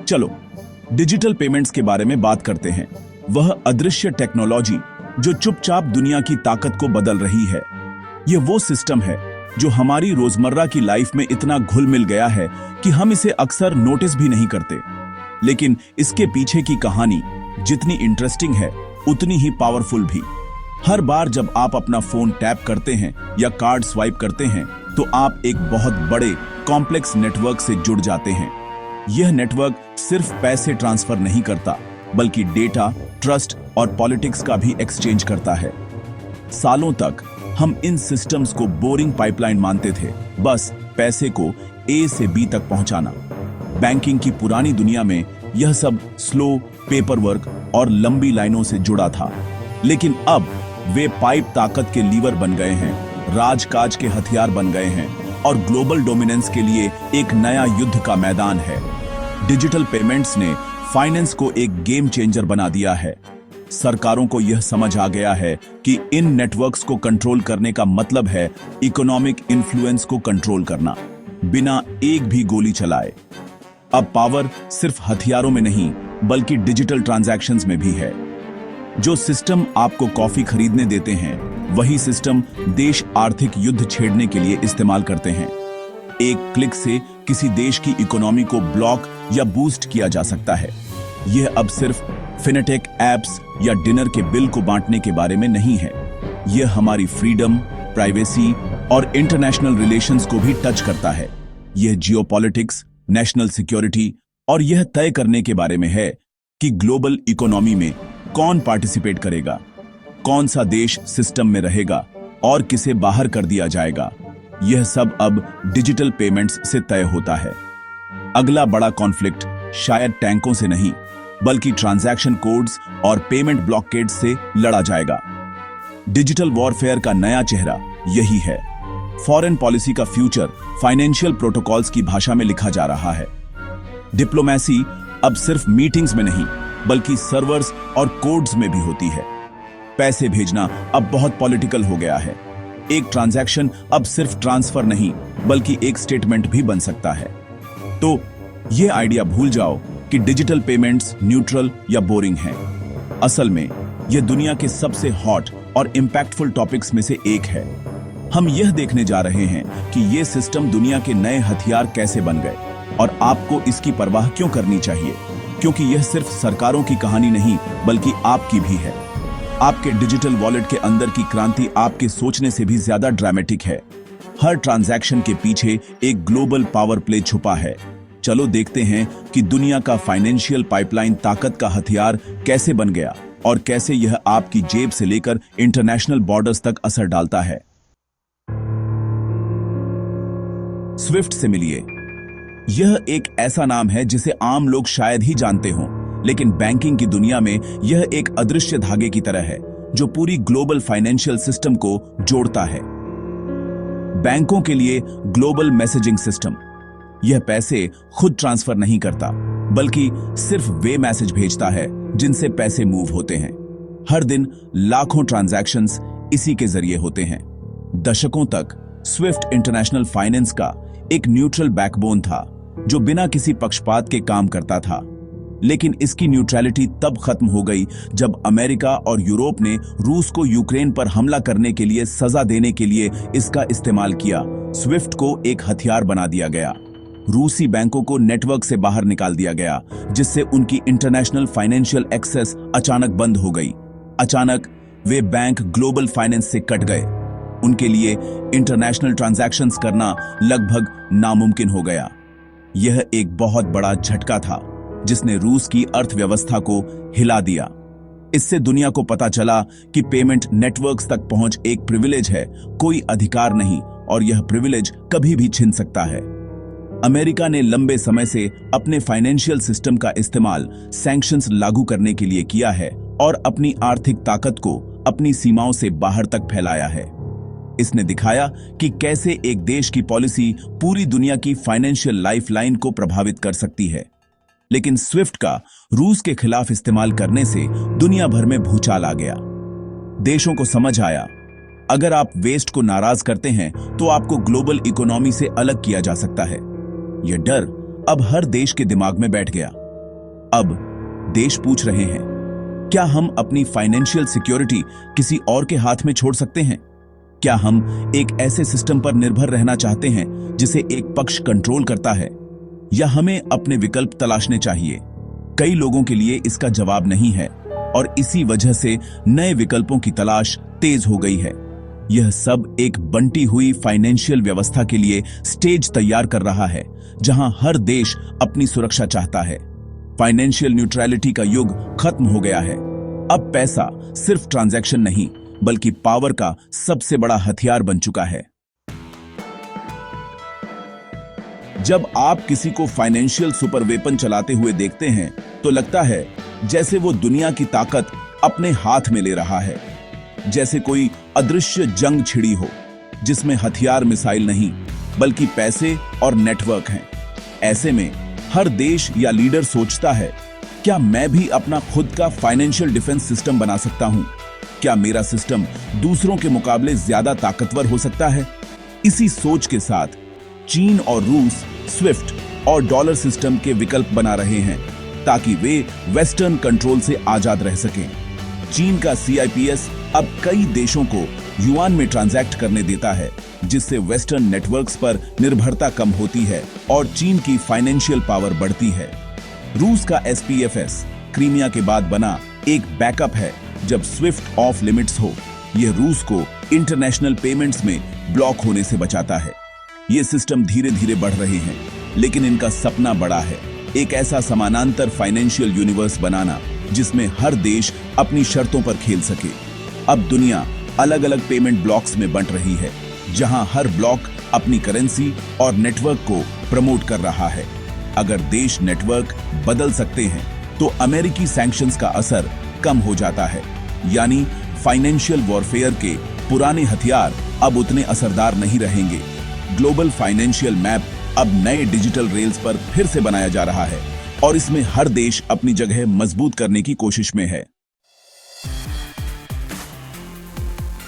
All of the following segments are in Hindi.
चलो डिजिटल पेमेंट्स के बारे में बात करते हैं। वह अदृश्य टेक्नोलॉजी जो चुपचाप दुनिया की ताकत को बदल रही है। यह वो सिस्टम है जो हमारी रोजमर्रा की लाइफ में इतना घुल मिल गया है कि हम इसे अक्सर नोटिस भी नहीं करते। लेकिन इसके पीछे की कहानी जितनी इंटरेस्टिंग है उतनी ही पावरफुल भी। हर बार जब आप अपना फोन टैप करते हैं या कार्ड स्वाइप करते हैं तो आप एक बहुत बड़े कॉम्प्लेक्स नेटवर्क से जुड़ जाते हैं। यह नेटवर्क सिर्फ पैसे ट्रांसफर नहीं करता बल्कि डेटा, ट्रस्ट और पॉलिटिक्स का भी एक्सचेंज करता है। सालों तक हम इन सिस्टम्स को बोरिंग पाइपलाइन मानते थे, बस पैसे को ए से बी तक पहुंचाना। बैंकिंग की पुरानी दुनिया में यह सब स्लो, पेपर वर्क और लंबी लाइनों से जुड़ा था। लेकिन अब वे पाइप ताकत के लीवर बन गए हैं, राजकाज के हथियार बन गए हैं और ग्लोबल डोमिनेंस के लिए एक नया युद्ध का मैदान है। डिजिटल पेमेंट्स ने फाइनेंस को एक गेम चेंजर बना दिया है। सरकारों को यह समझ आ गया है कि इन नेटवर्क्स को कंट्रोल करने का मतलब है इकोनॉमिक इन्फ्लुएंस को कंट्रोल करना, बिना एक भी गोली चलाए। अब पावर सिर्फ हथियारों में नहीं बल्कि डिजिटल ट्रांजैक्शंस में भी है। जो सिस्टम आपको कॉफी खरीदने देते हैं वही सिस्टम देश आर्थिक युद्ध छेड़ने के लिए इस्तेमाल करते हैं। एक क्लिक से किसी देश की इकोनॉमी को ब्लॉक या बूस्ट किया जा सकता है। यह अब सिर्फ फिनेटेक एप्स या डिनर के बिल को बांटने के बारे में नहीं है। यह हमारी फ्रीडम, प्राइवेसी और इंटरनेशनल रिलेशंस को भी टच करता है। यह जियोपॉलिटिक्स, नेशनल सिक्योरिटी और यह तय करने के बारे में है कि ग्लोबल इकोनॉमी में कौन पार्टिसिपेट करेगा, कौन सा देश सिस्टम में रहेगा और किसे बाहर कर दिया जाएगा। यह सब अब डिजिटल पेमेंट्स से तय होता है। अगला बड़ा कॉन्फ्लिक्ट शायद टैंकों से नहीं बल्कि ट्रांजैक्शन कोड्स और पेमेंट ब्लॉकेड्स से लड़ा जाएगा। डिजिटल वॉरफेयर का नया चेहरा यही है। फॉरेन पॉलिसी का फ्यूचर फाइनेंशियल प्रोटोकॉल्स की भाषा में लिखा जा रहा है। डिप्लोमेसी अब सिर्फ मीटिंग्स में नहीं बल्कि सर्वर्स और कोड्स में भी होती है। पैसे भेजना अब बहुत पॉलिटिकल हो गया है। एक ट्रांजैक्शन अब सिर्फ ट्रांसफर नहीं बल्कि एक स्टेटमेंट भी बन सकता है। तो यह आइडिया भूल जाओ कि डिजिटल पेमेंट्स न्यूट्रल या बोरिंग हैं। असल में यह दुनिया के सबसे हॉट और इंपैक्टफुल टॉपिक्स में से एक है। हम यह देखने जा रहे हैं कि ये सिस्टम दुनिया के नए हथियार कैसे बन गए और आपको इसकी परवाह क्यों करनी चाहिए, क्योंकि यह सिर्फ सरकारों की कहानी नहीं बल्कि आपकी भी है। आपके डिजिटल वॉलेट के अंदर की क्रांति आपके सोचने से भी ज्यादा ड्रामेटिक है। हर ट्रांजैक्शन के पीछे एक ग्लोबल पावर प्ले छुपा है। चलो देखते हैं कि दुनिया का फाइनेंशियल पाइपलाइन ताकत का हथियार कैसे बन गया और कैसे यह आपकी जेब से लेकर इंटरनेशनल बॉर्डर्स तक असर डालता है। स्विफ्ट से मिलिए। यह एक ऐसा नाम है जिसे आम लोग शायद ही जानते हों, लेकिन बैंकिंग की दुनिया में यह एक अदृश्य धागे की तरह है जो पूरी ग्लोबल फाइनेंशियल सिस्टम को जोड़ता है। बैंकों के लिए ग्लोबल मैसेजिंग सिस्टम। यह पैसे खुद ट्रांसफर नहीं करता बल्कि सिर्फ वे मैसेज भेजता है जिनसे पैसे मूव होते हैं। हर दिन लाखों ट्रांजैक्शंस इसी के जरिए होते हैं। दशकों तक स्विफ्ट इंटरनेशनल फाइनेंस का एक न्यूट्रल बैकबोन था जो बिना किसी पक्षपात के काम करता था। लेकिन इसकी न्यूट्रलिटी तब खत्म हो गई जब अमेरिका और यूरोप ने रूस को यूक्रेन पर हमला करने के लिए सजा देने के लिए इसका इस्तेमाल किया। स्विफ्ट को एक हथियार बना दिया गया। रूसी बैंकों को नेटवर्क से बाहर निकाल दिया गया, जिससे उनकी इंटरनेशनल फाइनेंशियल एक्सेस अचानक बंद हो गई। अचानक वे बैंक ग्लोबल फाइनेंस से कट गए। उनके लिए इंटरनेशनल ट्रांजैक्शंस करना लगभग नामुमकिन हो गया। यह एक बहुत बड़ा झटका था जिसने रूस की अर्थव्यवस्था को हिला दिया। इससे दुनिया को पता चला कि पेमेंट नेटवर्क्स तक पहुंच एक प्रिविलेज है, कोई अधिकार नहीं, और यह प्रिविलेज कभी भी छिन सकता है। अमेरिका ने लंबे समय से अपने फाइनेंशियल सिस्टम का इस्तेमाल सैंक्शंस लागू करने के लिए किया है और अपनी आर्थिक ताकत को अपनी सीमाओं से बाहर तक फैलाया है। इसने दिखाया कि कैसे एक देश की पॉलिसी पूरी दुनिया की फाइनेंशियल लाइफलाइन को प्रभावित कर सकती है। लेकिन स्विफ्ट का रूस के खिलाफ इस्तेमाल करने से दुनिया भर में भूचाल आ गया। देशों को समझ आया, अगर आप वेस्ट को नाराज करते हैं तो आपको ग्लोबल इकोनॉमी से अलग किया जा सकता है। यह डर अब हर देश के दिमाग में बैठ गया। अब देश पूछ रहे हैं, क्या हम अपनी फाइनेंशियल सिक्योरिटी किसी और के हाथ में छोड़ सकते हैं? क्या हम एक ऐसे सिस्टम पर निर्भर रहना चाहते हैं जिसे एक पक्ष कंट्रोल करता है, या हमें अपने विकल्प तलाशने चाहिए? कई लोगों के लिए इसका जवाब नहीं है और इसी वजह से नए विकल्पों की तलाश तेज हो गई है। यह सब एक बंटी हुई फाइनेंशियल व्यवस्था के लिए स्टेज तैयार कर रहा है, जहां हर देश अपनी सुरक्षा चाहता है। फाइनेंशियल न्यूट्रलिटी का युग खत्म हो गया है। अब पैसा सिर्फ ट्रांजैक्शन नहीं, बल्कि पावर का सबसे बड़ा हथियार बन चुका है। जब आप किसी को फाइनेंशियल सुपर वेपन चलाते हुए देखते हैं, तो लगता है जैसे वो दुनिया की ताकत अपने हाथ में ले रहा है, जैसे कोई अदृश्य जंग छिड़ी हो, जिसमें हथियार मिसाइल नहीं, बल्कि पैसे और नेटवर्क हैं। ऐसे में हर देश या लीडर सोचता है, क्या मैं भी अपना खुद का फाइनेंशियल डिफेंस सिस्टम बना सकता हूं? क्या मेरा सिस्टम दूसरों के मुकाबले ज्यादा ताकतवर हो सकता है? इसी सोच के साथ चीन और रूस स्विफ्ट और डॉलर सिस्टम के विकल्प बना रहे हैं, ताकि वे वेस्टर्न कंट्रोल से आजाद रह सकें। चीन का CIPS अब कई देशों को युआन में ट्रांजैक्ट करने देता है, जिससे वेस्टर्न नेटवर्क्स पर निर्भरता कम होती है और चीन की फाइनेंशियल पावर बढ़ती है। रूस का SPFS क्रीमिया के बाद बना एक बैकअप है जब स्विफ्ट ऑफ लिमिट्स हो। यह रूस को इंटरनेशनल पेमेंट्स में ब्लॉक होने से बचाता है। ये सिस्टम धीरे धीरे बढ़ रहे हैं, लेकिन इनका सपना बड़ा है, एक ऐसा समानांतर फाइनेंशियल यूनिवर्स बनाना जिसमें हर देश अपनी शर्तों पर खेल सके। अब दुनिया अलग अलग पेमेंट ब्लॉक्स में बंट रही है, जहां हर ब्लॉक अपनी करेंसी और नेटवर्क को प्रमोट कर रहा है। अगर देश नेटवर्क बदल सकते हैं, तो अमेरिकी सैंक्शंस का असर कम हो जाता है, यानी फाइनेंशियल वॉरफेयर के पुराने हथियार अब उतने असरदार नहीं रहेंगे। ग्लोबल फाइनेंशियल मैप अब नए डिजिटल रेल्स पर फिर से बनाया जा रहा है और इसमें हर देश अपनी जगह मजबूत करने की कोशिश में है।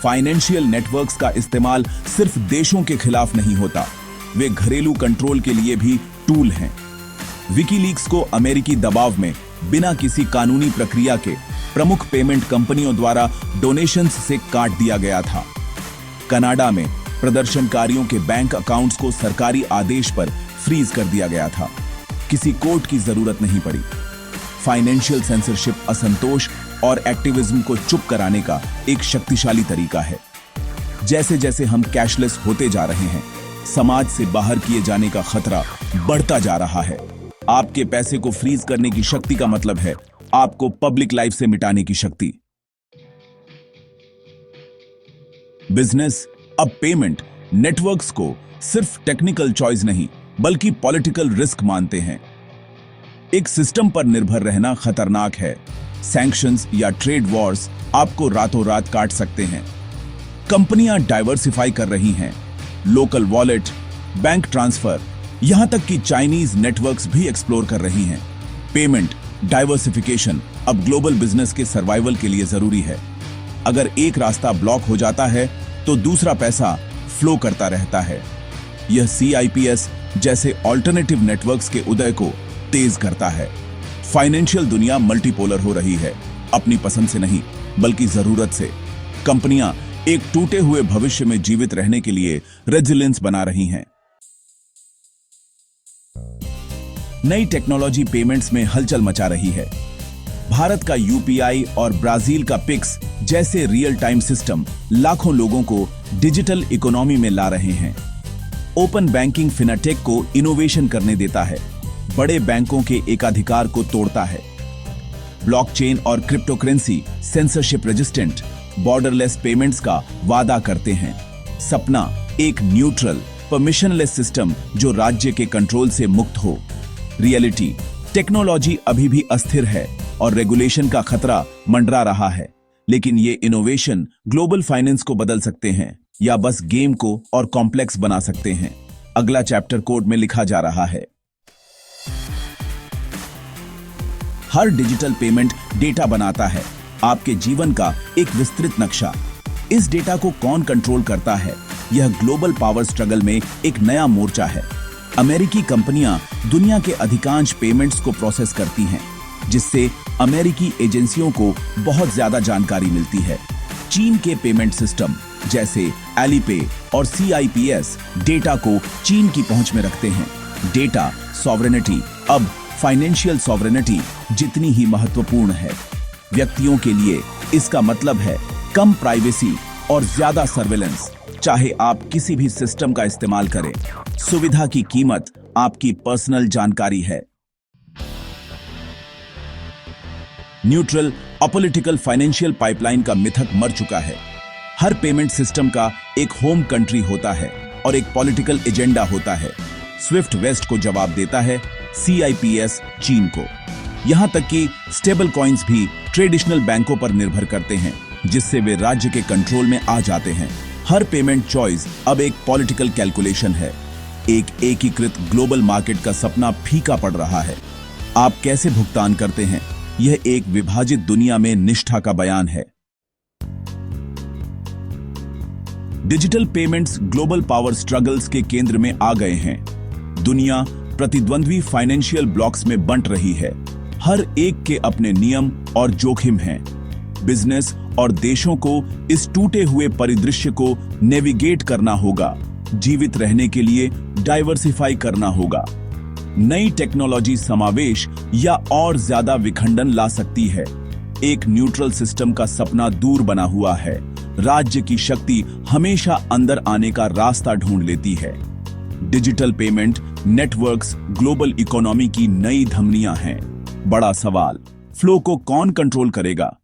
फाइनेंशियल नेटवर्क्स का इस्तेमाल सिर्फ देशों के खिलाफ नहीं होता, वे घरेलू कंट्रोल के लिए भी टूल हैं। विकीलीक्स को अमेरिकी दबाव में बिना किसी कानूनी प्रक्रिया के प्रमुख पेमेंट कंपनियों द्वारा डोनेशंस से काट दिया गया था। कनाडा में प्रदर्शनकारियों के बैंक अकाउंट्स को सरकारी आदेश पर फ्रीज कर दिया गया था। किसी कोर्ट की जरूरत नहीं पड़ी। फाइनेंशियल सेंसरशिप असंतोष और एक्टिविज्म को चुप कराने का एक शक्तिशाली तरीका है। जैसे जैसे हम कैशलेस होते जा रहे हैं, समाज से बाहर किए जाने का खतरा बढ़ता जा रहा है। आपके पैसे को फ्रीज करने की शक्ति का मतलब है आपको पब्लिक लाइफ से मिटाने की शक्ति। बिजनेस अब पेमेंट नेटवर्क्स को सिर्फ टेक्निकल चॉइस नहीं, बल्कि पॉलिटिकल रिस्क मानते हैं। एक सिस्टम पर निर्भर रहना खतरनाक है। सैंक्शंस या ट्रेड वॉर्स आपको रातों रात काट सकते हैं। कंपनियां डाइवर्सिफाई कर रही हैं, लोकल वॉलेट, बैंक ट्रांसफर, यहां तक कि चाइनीज नेटवर्क्स भी एक्सप्लोर कर रही हैं। पेमेंट डाइवर्सिफिकेशन अब ग्लोबल बिजनेस के सर्वाइवल के लिए जरूरी है। अगर एक रास्ता ब्लॉक हो जाता है, तो दूसरा पैसा फ्लो करता रहता है। यह CIPS जैसे ऑल्टरनेटिव नेटवर्क्स के उदय को तेज करता है। फाइनेंशियल दुनिया मल्टीपोलर हो रही है, अपनी पसंद से नहीं, बल्कि जरूरत से। कंपनियां एक टूटे हुए भविष्य में जीवित रहने के लिए रेजिलियंस बना रही हैं। नई टेक्नोलॉजी पेमेंट्स में हलचल मचा रही है। भारत का UPI और ब्राजील का पिक्स जैसे रियल टाइम सिस्टम लाखों लोगों को डिजिटल इकोनॉमी में ला रहे हैं। ओपन बैंकिंग फिनाटेक को इनोवेशन करने देता है, बड़े बैंकों के एकाधिकार को तोड़ता है। ब्लॉकचेन और cryptocurrency censorship resistant borderless payments का वादा करते हैं। सपना एक न्यूट्रल परमिशनलेस सिस्टम जो राज्य के कंट्रोल से मुक्त हो। रियलिटी टेक्नोलॉजी अभी भी अस्थिर है और रेगुलेशन का खतरा मंडरा रहा है, लेकिन ये इनोवेशन ग्लोबल फाइनेंस को बदल सकते हैं या बस गेम को और कॉम्प्लेक्स बना सकते हैं। अगला चैप्टर कोड में लिखा जा रहा है। हर डिजिटल पेमेंट डेटा बनाता है, आपके जीवन का एक विस्तृत नक्शा। इस डेटा को कौन कंट्रोल करता है, यह ग्लोबल पावर स्ट्रगल में एक नया मोर्चा है। अमेरिकी कंपनियां दुनिया के अधिकांश पेमेंट्स को प्रोसेस करती हैं, जिससे अमेरिकी एजेंसियों को बहुत ज्यादा जानकारी मिलती है। चीन के पेमेंट सिस्टम जैसे एलिपे और सीआईपीएस डेटा को चीन की पहुंच में रखते हैं। डेटा सॉवरेनिटी अब फाइनेंशियल सॉवरेनिटी जितनी ही महत्वपूर्ण है। व्यक्तियों के लिए इसका मतलब है कम प्राइवेसी और ज्यादा सर्विलेंस। चाहे आप किसी भी सिस्टम का इस्तेमाल करें, सुविधा की कीमत आपकी पर्सनल जानकारी है। न्यूट्रल अपॉलिटिकल फाइनेंशियल पाइपलाइन का मिथक मर चुका है। हर पेमेंट सिस्टम का एक होम कंट्री होता है और एक पॉलिटिकल एजेंडा होता है। स्विफ्ट वेस्ट को जवाब देता है, सीआईपीएस चीन को। यहां तक कि स्टेबल कॉइन्स भी ट्रेडिशनल बैंकों पर निर्भर करते हैं, जिससे वे राज्य के कंट्रोल में आ जाते हैं। हर पेमेंट चॉइस अब एक पॉलिटिकल कैलकुलेशन है। एक एकीकृत ग्लोबल मार्केट का सपना फीका पड़ रहा है। आप कैसे भुगतान करते हैं, यह एक विभाजित दुनिया में निष्ठा का बयान है। Digital payments global power struggles के केंद्र में आ गए हैं। दुनिया प्रतिद्वंद्वी फाइनेंशियल ब्लॉक्स में बंट रही है। हर एक के अपने नियम और जोखिम हैं। बिजनेस और देशों को इस टूटे हुए परिदृश्य को नेविगेट करना होगा। जीवित रहने के लिए डाइवर्सिफाई करना होगा। नई टेक्नोलॉजी समावेश या और ज्यादा विखंडन ला सकती है। एक न्यूट्रल सिस्टम का सपना दूर बना हुआ है। राज्य की शक्ति हमेशा अंदर आने का रास्ता ढूंढ लेती है। Digital payment networks global economy की नई धमनियां हैं। बड़ा सवाल, फ्लो को कौन कंट्रोल करेगा?